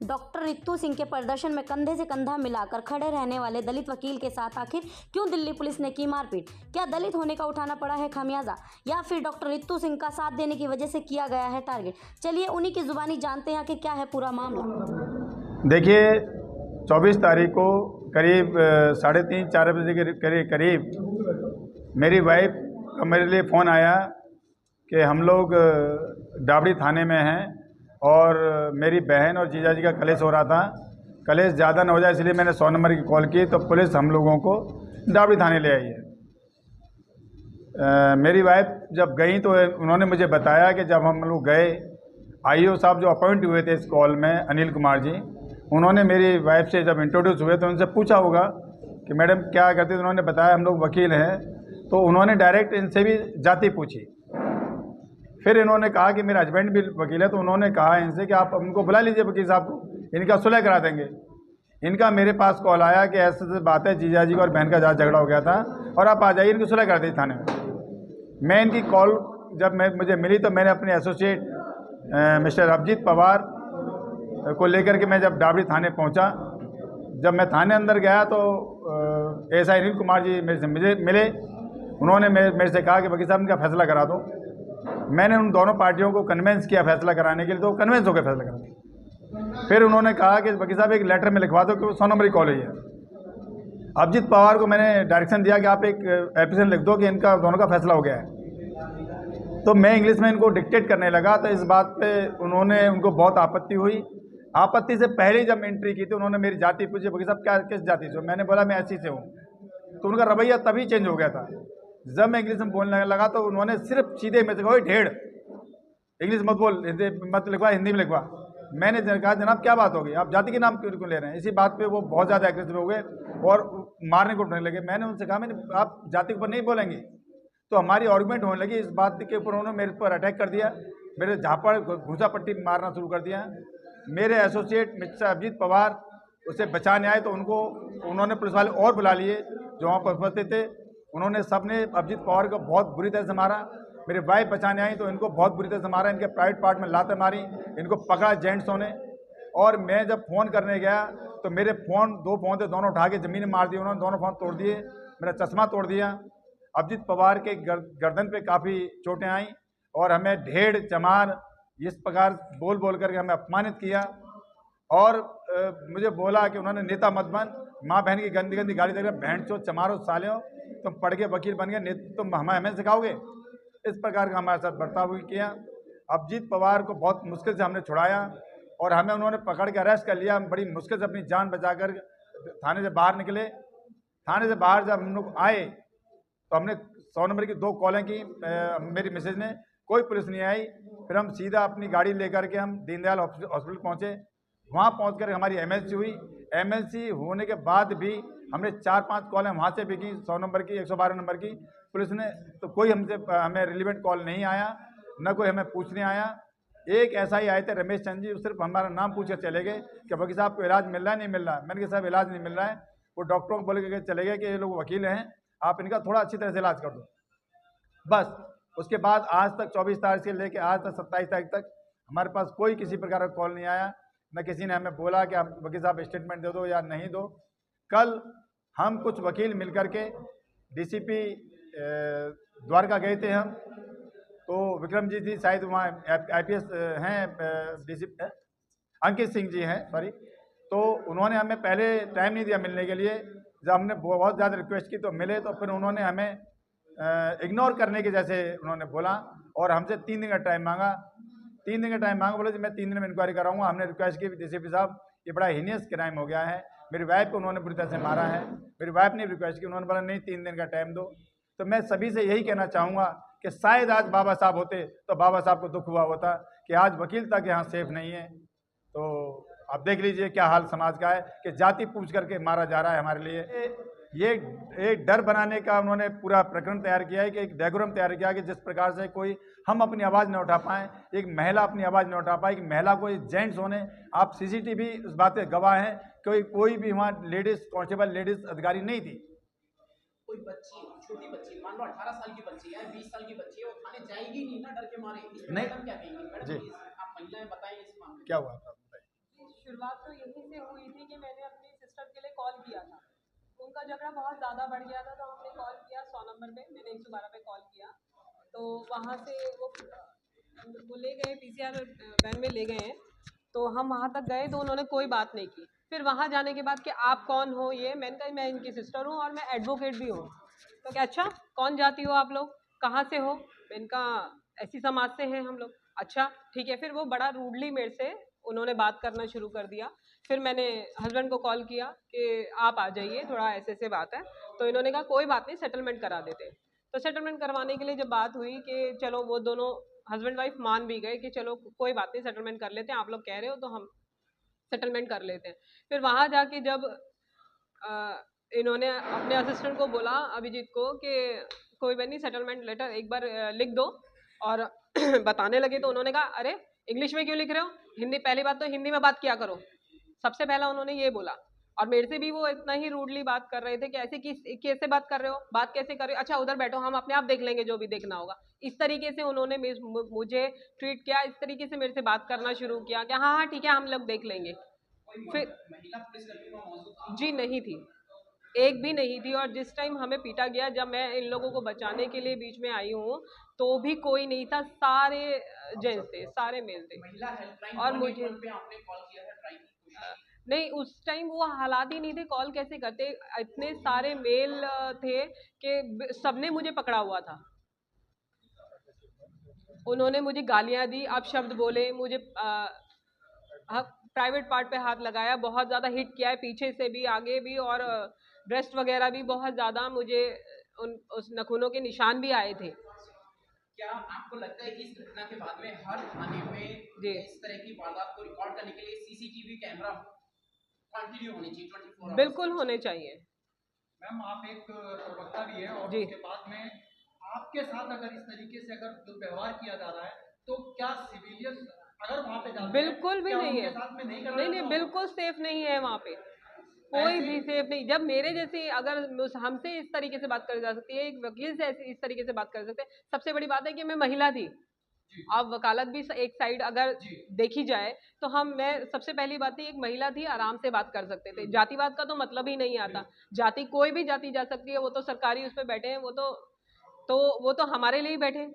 Doctor Ritu Singh के प्रदर्शन में कंधे से कंधा मिलाकर खड़े रहने वाले दलित वकील के साथ आखिर क्यों दिल्ली पुलिस ने की मारपीट? क्या दलित होने का उठाना पड़ा है खामियाजा, या फिर डॉक्टर रितु सिंह का साथ देने की वजह से किया गया है टारगेट? चलिए उन्हीं की जुबानी जानते हैं कि क्या है पूरा मामला। देखिए, 24 तारीख को करीब 3:30-4 बजे के करीब मेरी वाइफ का मेरे लिए फ़ोन आया कि हम लोग डाबड़ी थाने में हैं और मेरी बहन और जीजा जी का कलेश हो रहा था। कलेश ज़्यादा ना हो जाए इसलिए मैंने 100 नंबर की कॉल की, तो पुलिस हम लोगों को डाबड़ी थाने ले आई है। मेरी वाइफ जब गई तो उन्होंने मुझे बताया कि जब हम लोग गए, आईओ साहब जो अपॉइंट हुए थे इस कॉल में, अनिल कुमार जी, उन्होंने मेरी वाइफ से जब इंट्रोड्यूस हुए तो उनसे पूछा होगा कि मैडम क्या करते हैं। उन्होंने बताया हम लोग वकील हैं, तो उन्होंने डायरेक्ट इनसे भी जाति पूछी। फिर इन्होंने कहा कि मेरा हस्बैंड भी वकील है, तो उन्होंने कहा इनसे कि आप उनको बुला लीजिए वकील साहब को, इनका सुलह करा देंगे। इनका मेरे पास कॉल आया कि ऐसे बात है, जीजा जी का और बहन का ज़्यादा झगड़ा हो गया था और आप आ जाइए, इनकी सुलह कर दीजिए थाने में। मैं इनकी कॉल जब मुझे मिली तो मैंने अपने एसोसिएट मिस्टर अभिजीत पवार को लेकर के मैं जब डाबड़ी थाने पहुंचा, जब मैं थाने अंदर गया तो एसआई अनिल कुमार जी मेरे से मिले। उन्होंने मेरे से कहा कि वकील साहब इनका फैसला करा दो। मैंने उन दोनों पार्टियों को कन्वेंस किया फैसला कराने के लिए, तो कन्वेंस हो गए फैसला कराने। फिर उन्होंने कहा कि वकील साहब एक लेटर में लिखवा दो कि वो 100 नंबर की कॉलेज है। अभिजीत पवार को मैंने डायरेक्शन दिया कि आप एक एप्लीकेशन लिख दो कि इनका दोनों का फैसला हो गया है। तो मैं इंग्लिश में इनको डिक्टेट करने लगा, तो इस बात पे उनको बहुत आपत्ति हुई। आपत्ति से पहले जब मैं एंट्री की थी, उन्होंने मेरी जाति पूछी, वकील साहब क्या किस जाति से हो? मैंने बोला मैं ऐसी से हूँ। तो उनका रवैया तभी चेंज हो गया था। जब मैं इंग्लिश में बोलने लगा तो उन्होंने सिर्फ सीधे में से कहा, ढेड़ इंग्लिश मत बोल, हिंदी मत लिखवा, हिंदी में लिखवा। मैंने कहा जनाब क्या बात होगी, आप जाति के नाम क्यों ले रहे हैं? इसी बात पे वो बहुत ज़्यादा एग्रेसिव हो गए और मारने को उठने लगे। मैंने उनसे कहा, मैंने आप जाति के ऊपर नहीं बोलेंगे। तो हमारी आर्गूमेंट होने लगी। इस बात के ऊपर उन्होंने मेरे पर अटैक कर दिया, मेरे झापड़ घूसा पट्टी मारना शुरू कर दिया। मेरे एसोसिएट मिस्टर अभिजीत पवार उसे बचाने आए तो उन्होंने पुलिस वाले और बुला लिए जो वहाँ पर उपस्थित थे। उन्होंने सबने अभिजीत पवार को बहुत बुरी तरह से मारा। मेरी वाइफ बचाने आई तो इनको बहुत बुरी तरह से मारा, इनके प्राइवेट पार्ट में लातें मारी, इनको पकड़ा जेंट्सों ने। और मैं जब फ़ोन करने गया तो मेरे दो फ़ोन थे, दोनों उठा के ज़मीन में मार दिए उन्होंने, दोनों फ़ोन तोड़ दिए, मेरा चश्मा तोड़ दिया। अभिजीत पवार के गर्दन पे काफ़ी चोटें आई और हमें ढेड़ चमार इस प्रकार बोल बोल करके हमें अपमानित किया। और मुझे बोला कि उन्होंने नेता मत बन, माँ बहन की गंदी गंदी गाली देकर बहन चो चमारो साले, तुम पढ़ के वकील बन गए, तुम हमें सिखाओगे? इस प्रकार का हमारे साथ बर्ताव किया। अभिजीत पवार को बहुत मुश्किल से हमने छुड़ाया और हमें उन्होंने पकड़ के अरेस्ट कर लिया। हम बड़ी मुश्किल से अपनी जान बचाकर थाने से बाहर निकले। थाने से बाहर जब हम लोग आए तो हमने 100 नंबर की 2 कॉलें की, मेरी मिसेज ने, कोई पुलिस नहीं आई। फिर हम सीधा अपनी गाड़ी लेकर के हम दीनदयाल हॉस्पिटल पहुँचे। वहाँ पहुँच कर हमारी एमएलसी हुई। एमएलसी होने के बाद भी हमने 4-5 कॉलें वहाँ से भी की, 100 नंबर की, 112 नंबर की। पुलिस ने तो कोई हमें रिलीवेंट कॉल नहीं आया, न कोई हमें पूछने आया। एक ऐसा ही आए थे रमेश चंद जी, सिर्फ हमारा नाम पूछ कर चले गए कि वकील साहब को इलाज मिल रहा है, नहीं मिल रहा है। मैंने कहा साहब इलाज नहीं मिल रहा है। वो डॉक्टरों को बोल के चले गए कि ये लोग वकील हैं, आप इनका थोड़ा अच्छी तरह से इलाज कर दो, बस। उसके बाद आज तक 24 तारीख से लेकर आज तक 27 तारीख तक हमारे पास कोई किसी प्रकार का कॉल नहीं आया, न किसी ने हमें बोला कि आप वकील साहब स्टेटमेंट दे दो या नहीं दो। कल हम कुछ वकील मिलकर के डीसीपी द्वारका गए थे हम, तो विक्रम जी थी शायद वहाँ आईपीएस हैं, डीसीपी अंकित सिंह जी हैं, सॉरी। तो उन्होंने हमें पहले टाइम नहीं दिया मिलने के लिए। जब हमने बहुत ज़्यादा रिक्वेस्ट की तो मिले, तो फिर उन्होंने हमें इग्नोर करने के जैसे उन्होंने बोला और हमसे 3 दिन का टाइम मांगा। 3 दिन का टाइम मांगा, बोले जी मैं 3 दिन में इंक्वायरी कराऊंगा। हमने रिक्वेस्ट की डीसीपी साहब ये बड़ा हीनियस क्राइम हो गया है, मेरी वाइफ को उन्होंने बुरी तरह से मारा है। मेरी वाइफ ने रिक्वेस्ट की, उन्होंने बोला नहीं 3 दिन का टाइम दो। तो मैं सभी से यही कहना चाहूँगा कि शायद आज बाबा साहब होते तो बाबा साहब को दुख हुआ होता कि आज वकील तक यहाँ सेफ नहीं है। तो आप देख लीजिए क्या हाल समाज का है कि जाति पूछ करके मारा जा रहा है हमारे लिए। ये एक डर बनाने का उन्होंने पूरा प्रकरण तैयार किया है कि एक डायग्राम तैयार किया कि जिस प्रकार से हम अपनी आवाज़ न उठा पाएँ, एक महिला अपनी आवाज़ न उठा पाए, एक महिला को जेंट्स होने, आप सीसीटीवी उस बात के गवाह हैं, कोई भी वहाँ लेडीज़ कांस्टेबल, लेडीज़ अधिकारी नहीं थी। कोई बच्ची, छोटी बच्ची, मान लो 18 साल की बच्ची है, 20 साल की बच्ची है, वो थाने जाएगी नहीं ना डर के मारे। नहीं मैडम क्या कहेंगे? मैडम जी, आप महिलाएं बताएं इस मामले क्या हुआ? शुरुआत शुरुआत तो यहीं से हुई थी कि मैंने अपनी सिस्टर के लिए कॉल किया था। उनका झगड़ा बहुत ज़्यादा बढ़ गया था, तो हमने कॉल किया 100 नंबर पे, मैंने 112 पे कॉल किया। तो वहाँ से वो ले गए, पीसीआर वैन में ले गए हैं। तो हम वहाँ तक गए तो उन्होंने कोई बात नहीं की। फिर वहाँ जाने के बाद कि आप कौन हो, ये मैंने कहा मैं इनकी सिस्टर हूँ और मैं एडवोकेट भी हूँ। तो क्या अच्छा कौन जाती हो आप लोग, कहाँ से हो? मैंने कहा ऐसी समाज से हैं हम लोग। अच्छा ठीक है। फिर वो बड़ा रूडली मेरे से उन्होंने बात करना शुरू कर दिया। फिर मैंने हस्बैंड को कॉल किया कि आप आ जाइए, थोड़ा ऐसे ऐसे बात है। तो इन्होंने कहा कोई बात नहीं, सेटलमेंट करा देते। तो सेटलमेंट करवाने के लिए जब बात हुई कि चलो, वो दोनों हस्बैंड वाइफ मान भी गए कि चलो कोई बात नहीं, सेटलमेंट कर लेते हैं, आप लोग कह रहे हो तो हम सेटलमेंट कर लेते हैं। फिर वहाँ जाके जब इन्होंने अपने असिस्टेंट को बोला, अभिजीत को, कि कोई बात नहीं, सेटलमेंट लेटर एक बार लिख दो। और बताने लगे तो उन्होंने कहा अरे इंग्लिश में क्यों लिख रहे हो, हिंदी, पहली बात तो हिंदी में बात किया करो। सबसे पहला उन्होंने ये बोला। और मेरे से भी वो इतना ही रूडली बात कर रहे थे कि ऐसे कैसे बात कर रहे हो, बात कैसे कर रहे हो, अच्छा उधर बैठो, हम अपने आप देख लेंगे जो भी देखना होगा। इस तरीके से उन्होंने मुझे ट्रीट किया, इस तरीके से मेरे से बात करना शुरू किया कि हाँ हाँ ठीक है हम लोग देख लेंगे। फिर महिला पुलिसकर्मी वहाँ मौजूद थी? जी नहीं थी, एक भी नहीं थी। और जिस टाइम हमें पीटा गया, जब मैं इन लोगों को बचाने के लिए बीच में आई हूँ, तो भी कोई नहीं था, सारे जेंट्स थे, सारे मेल थे। महिला हेल्पलाइन और 111 मुझे पे आपने कॉल किया है, ट्राई की कोशिश की? नहीं, उस टाइम वो हालात ही नहीं थे, कॉल कैसे करते, इतने सारे मेल थे कि सबने मुझे पकड़ा हुआ था। उन्होंने मुझे गालियां दी, आप शब्द बोले, मुझे प्राइवेट पार्ट पे हाथ लगाया, बहुत ज़्यादा हिट किया है, पीछे से भी आगे भी, और ब्रेस्ट वगैरह भी बहुत ज़्यादा मुझे उस नखूनों के निशान भी आए थे। क्या आपको लगता है कि इस घटना के बाद में हर थाने में जी इस तरह की वारदात को रिकॉर्ड करने के लिए सीसीटीवी कैमरा कंटिन्यू होनी चाहिए 24 आवर्स? बिल्कुल होने चाहिए। मैम आप एक प्रवक्ता भी है, और जी। उसके बाद में आपके साथ अगर इस तरीके से अगर दुर्व्यवहार किया जा रहा है, तो क्या सिविलियन अगर वहाँ पे जाते हैं, बिल्कुल भी क्या नहीं उनके है, साथ में नहीं करना नहीं नहीं, चाहिए? बिल्कुल सेफ नहीं है वहाँ पे, कोई भी सेफ नहीं। जब मेरे जैसे, अगर हमसे इस तरीके से बात करी जा सकती है, एक वकील से इस तरीके से बात कर सकते हैं। सबसे बड़ी बात है कि मैं महिला थी। अब वकालत भी एक साइड अगर देखी जाए तो मैं सबसे पहली बात है, एक महिला थी, आराम से बात कर सकते थे। जातिवाद का तो मतलब ही नहीं आता, जाति कोई भी जाति जा सकती है, वो तो सरकारी उस पर बैठे हैं, वो तो हमारे लिए ही बैठे।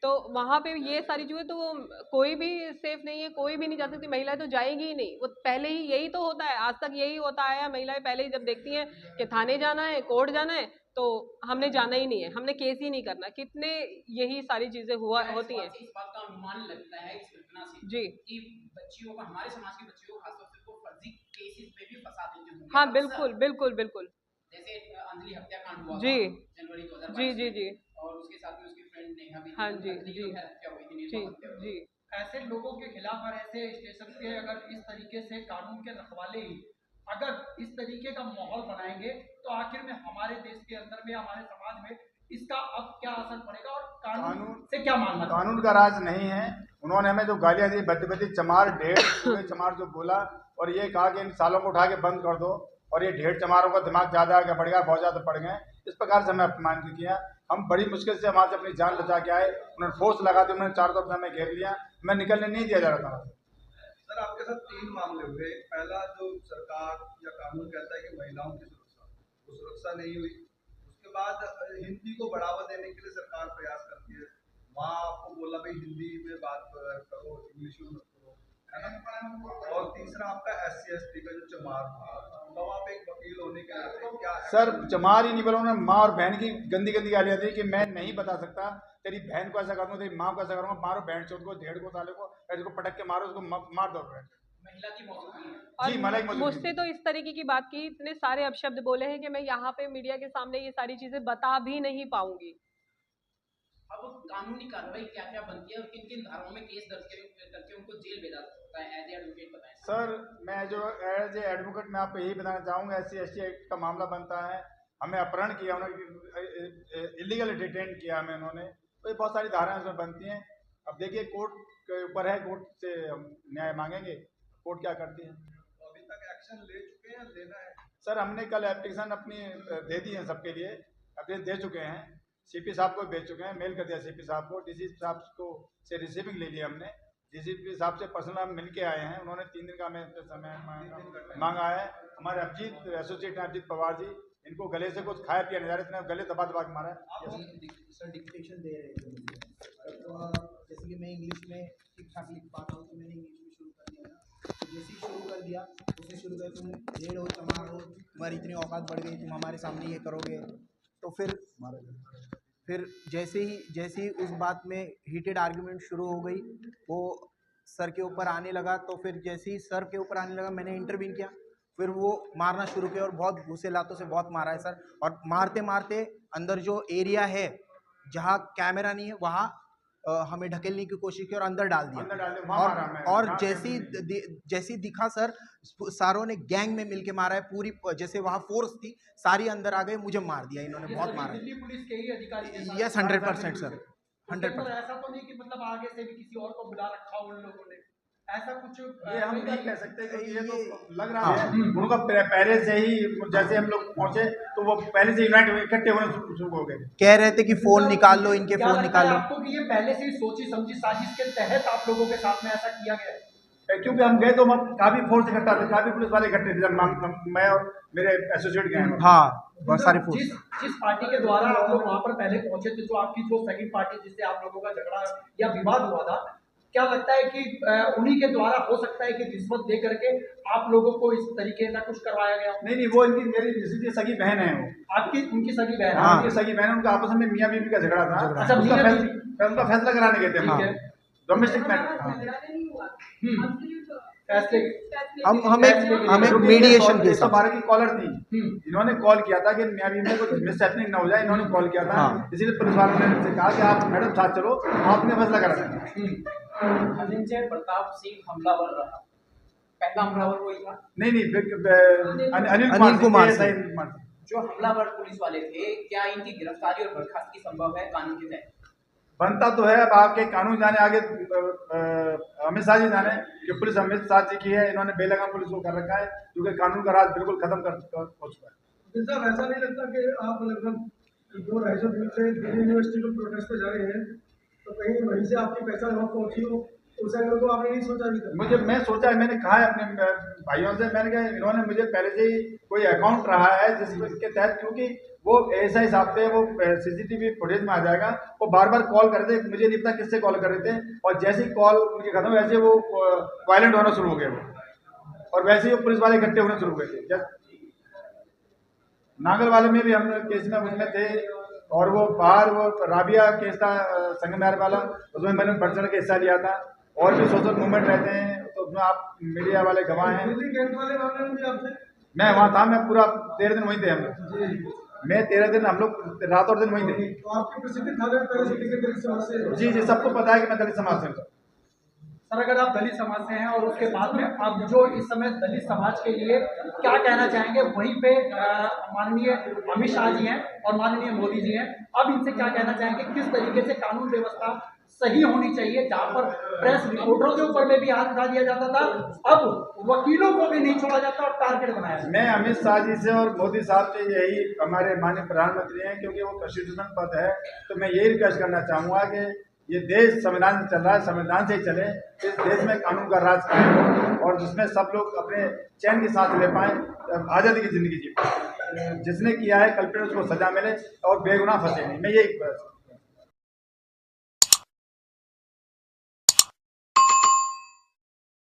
तो वहाँ पे ये सारी चीज़ें, तो वो कोई भी सेफ नहीं है, कोई भी नहीं जा सकती, महिलाएं तो जाएगी ही नहीं। वो पहले ही यही तो होता है, आज तक यही होता आया है। महिलाएं पहले ही जब देखती हैं कि थाने जाना है, कोर्ट जाना है, तो हमने जाना ही नहीं है, हमने केस ही नहीं करना। कितने यही सारी चीजें होती हैं। इस बात का अनुमान लगता है इस घटना से जी कि बच्चियों को, हमारे समाज की बच्चियों को खासतौर से वो फर्जी केसेस में भी फंसा देते होंगे। हाँ, अक्सर, बिल्कुल बिल्कुल बिल्कुल। जैसे अंजलि हत्याकांड हुआ जी था जनवरी 2022 जी जी में, जी और उसके साथ में उसकी फ्रेंड नेहा भी थी, हाँ जी अंजलि जी की हत्या हुई थी, जी निर्मम हत्या हुई थी। जी। ऐसे लोगों के खिलाफ और ऐसे स्टेशन पे अगर इस तरीके से कानून के रखवाले ही अगर इस तरीके का माहौल बनाएंगे, तो आखिर में हमारे देश के अंदर में, हमारे समाज में इसका अब क्या असर पड़ेगा, और कानून से क्या मानना? कानून का राज नहीं है। उन्होंने हमें जो गालियां दी, बद्दी बद्दी चमार, ढेर पूरे चमार जो बोला, और ये कहा कि इन सालों को उठा के बंद कर दो, और ये ढेर चमारों का दिमाग ज़्यादा आगे बढ़ गया, बहुत ज़्यादा पड़ गए, इस प्रकार से हमें अपमानित किया। हम बड़ी मुश्किल से वहाँ से अपनी जान बचा के आए, उन्होंने फोर्स लगा दी, उन्होंने चारों तरफ से हमें घेर लिया, मैं निकलने नहीं दिया जा रहा था। सर आपके साथ 3 मामले हुए। पहला, जो सरकार या कानून कहता है कि महिलाओं की सुरक्षा, वो सुरक्षा नहीं हुई। उसके बाद हिंदी को बढ़ावा देने के लिए सरकार प्रयास करती है, वहाँ आपको बोला भाई हिंदी में बात करो, इंग्लिश में मत करो, है ना। और तीसरा आपका SC/ST का जो चमार था, तो आप एक वकील होने के नाते क्या सर चमार ही नहीं बोला, उन्होंने माँ और बहन की गंदी गंदी गालियाँ दी कि मैं नहीं बता सकता, तेरी बहन को ऐसा करूँगा, तेरी माँ को ऐसा करूँगा, मारो बहन चोद को, ढेड़ को, साले को, इसको पटक के मारो, उसको मार दो। महिला की मौजूदगी है। और जी, मलाई मौजूदगी। मुझसे तो इस तरीके की बात की, इतने सारे अपशब्द बोले हैं कि मैं यहाँ पे मीडिया के सामने ये सारी चीजें बता भी नहीं पाऊंगी। अब कानूनी कार्रवाई क्या क्या बनती है और किन किन धाराओं में केस दर्ज करके उनको जेल भेजा सकता है एज ए एडवोकेट, बताएं सर। मैं जो एज ए एडवोकेट मैं आपको यही बताना चाहूँगा, SC/ST एक्ट का मामला बनता है, हमें अपहरण किया, उन्होंने इलीगल डिटेन किया हमें उन्होंने, तो ये बहुत सारी धाराएं उसमें बनती हैं। अब देखिए कोर्ट के ऊपर है, कोर्ट से हम न्याय मांगेंगे, कोर्ट क्या करती है। अभी तक एक्शन ले चुके हैं, लेना है? सर हमने कल एप्लीकेशन अपनी दे दी है, सबके लिए एप्लीकेशन दे चुके हैं, CP साहब को भेज चुके हैं, मेल कर दिया CP साहब को, DC साहब को से रिसीविंग ले लिया हमने, डीसीपी साहब से पर्सनल मिल के आए हैं। उन्होंने 3 दिन का हमें समय मांगा है। हमारे अभिजीत एसोसिएट हैं अभिजीत पवार जी, इनको गले से कुछ खाया पिया नहीं जा रहा, इतने गले दबा दबा के मारा है। सर डिक्टेशन दे रहे थे मुझे, तो जैसे कि मैं इंग्लिश में ठीक ठाक लिख पाता हूँ तो मैंने इंग्लिश में शुरू कर दिया ना, तो जैसे ही शुरू कर दिया उसने शुरू कर तुम रेड हो चमार हो, तुम्हारी इतनी औकात बढ़ गई, तुम हमारे सामने ये करोगे। तो फिर जैसे ही उस बात में हीटेड आर्ग्यूमेंट शुरू हो गई, वो सर के ऊपर आने लगा। तो फिर जैसे ही सर के ऊपर आने लगा मैंने इंटरवीन किया, फिर वो मारना शुरू किया और बहुत घूसे लातों से बहुत मारा है सर। और मारते मारते अंदर जो एरिया है जहाँ कैमरा नहीं है वहाँ हमें ढकेलने की कोशिश की और अंदर डाल दिया। और जैसी दिखा सर, सारों ने गैंग में मिलके मारा है, पूरी जैसे वहाँ फोर्स थी सारी अंदर आ गए, मुझे मार दिया इन्होंने, बहुत मारा। दिल्ली पुलिस के ही अधिकारी? Yes 100% sir, 100%। ऐसा तो नहीं कि मतलब आगे से भी किसी और को बुला रखा उन लोगों ने, ऐसा कुछ? ये हम नहीं कह सकते क्योंकि ये तो लग रहा है उनका पहले से ही, जैसे हम लोग पहुंचे तो वो पहले से यूनाइट इकट्ठे होने शुरू हो गए। कह रहे थे कि फोन निकाल लो, इनके फोन निकाल लो। आपको कि ये पहले से ही सोची समझी साजिश के तहत आप लोगों के साथ में ऐसा किया गया है? क्योंकि हम गए तो काफी फोर्स इकट्ठा थे, काफी पुलिस वाले इकट्ठे थे जब मैं और मेरे एसोसिएट गए। हाँ, बहुत सारी फोर्स। जिस पार्टी के द्वारा आप लोग वहां पर पहले पहुंचे थे, जो आपकी जो सेकंड पार्टी जिससे आप लोगों का झगड़ा या विवाद हुआ था, क्या लगता है कि उन्हीं के द्वारा हो सकता है कि रिश्वत दे करके आप लोगों को इस तरीके का कुछ करवाया गया? नहीं, वो इनकी मेरी सगी बहन है। वो आपकी उनकी सगी बहन? हाँ, उनकी सगी बहन, उनका आपस में मियां बीवी का झगड़ा था। अच्छा, उनका फैसला कराने गए थे, डोमेस्टिक मैटर। हम एक मीडिएशन के साथ की कॉलर थी, इन्होंने कॉल किया था कि मियां बीवी में कुछ मिसहैपनिंग ना हो जाए, इन्होंने कॉल किया था। इसीलिए पुलिस वालों ने उनसे कहा कि आप मैडम साथ चलो, आपने फैसला करा देंगे। धनंजय प्रताप सिंह हमलावर रहा, पहला हमलावर वही था? नहीं, अनिल कुमार जो हमलावर पुलिस वाले थे, क्या इनकी गिरफ्तारी और बर्खास्तगी संभव है कानून के तहत? बनता तो है, अब आपके कानून जाने, आगे अमित शाह जी जाने कि पुलिस अमित शाह जी की है, इन्होंने बेलगाम पुलिस को कर रखा है, क्योंकि कानून का राज बिल्कुल खत्म कर चुका है। साहब, ऐसा नहीं लगता कि आप लगभग 2-2.5 दिन से दिल्ली यूनिवर्सिटी को प्रोटेस्ट पे जा रहे हैं, तो कहीं वहीं से आपकी पहचान वहाँ पहुँची हो, उस एंगल को आपने नहीं सोचा अभी तक? मैं सोचा, मैंने कहा है अपने भाइयों से, मैंने कहा इन्होंने मुझे पहले से ही कोई अकाउंट रहा है जिसके तहत, क्योंकि वो ऐसा हिसाब से वो सीसीटीवी फुटेज में आ जाएगा, वो बार बार कॉल कर रहे थे, मुझे नहीं पता किससे कॉल कर रहे थे, और जैसे ही कॉल उनकी खत्म वैसे वो वायलेंट होना शुरू हो गए वो, और वैसे ही वो पुलिस वाले इकट्ठे होने शुरू हो गए थे। नागल वाले में भी हम केस में उसमें थे, और वो बाहर वो राबिया केस था संगमेर वाला, उसमें मैंने बढ़ चढ़ के हिस्सा लिया था। और भी सोशल मूवमेंट रहते हैं तो उसमें आप मीडिया वाले गवाह हैं। मैं वहाँ था, मैं पूरा 13 दिन वहीं थे हम लोग। मैं 13 दिन, हम लोग रात और दिन वहीं थे। तो आपकी प्रसिद्धि था दलित समाज से? जी, सबको पता है कि मैं दलित समाज से हूँ। सर, अगर आप दलित समाज से हैं और उसके बाद में आप जो इस समय दलित समाज के लिए क्या कहना चाहेंगे, वहीं पे माननीय अमित शाह जी हैं और माननीय मोदी जी हैं, अब इनसे क्या कहना चाहेंगे, किस तरीके से कानून व्यवस्था सही होनी चाहिए? जहाँ पर प्रेस रिपोर्टरों के ऊपर में भी हाथ उठा दिया जाता था, अब वकीलों को भी नहीं छोड़ा जाता और टारगेट बनाया। मैं अमित शाह जी से और मोदी साहब से, यही हमारे माननीय प्रधानमंत्री हैं, क्योंकि वो कॉन्स्टिट्यूशन पद है, तो मैं यही रिक्वेस्ट करना चाहूँगा कि ये देश संविधान से चल रहा है, संविधान से ही चले, इस देश में कानून का राज कायम हो, और जिसमें सब लोग अपने चैन के साथ ले पाएँ, आज़ादी की जिंदगी जी पाएँ। जिसने किया है कल्प्रिट, उसको सजा मिले और बेगुनाह फंसे नहीं। मैं यही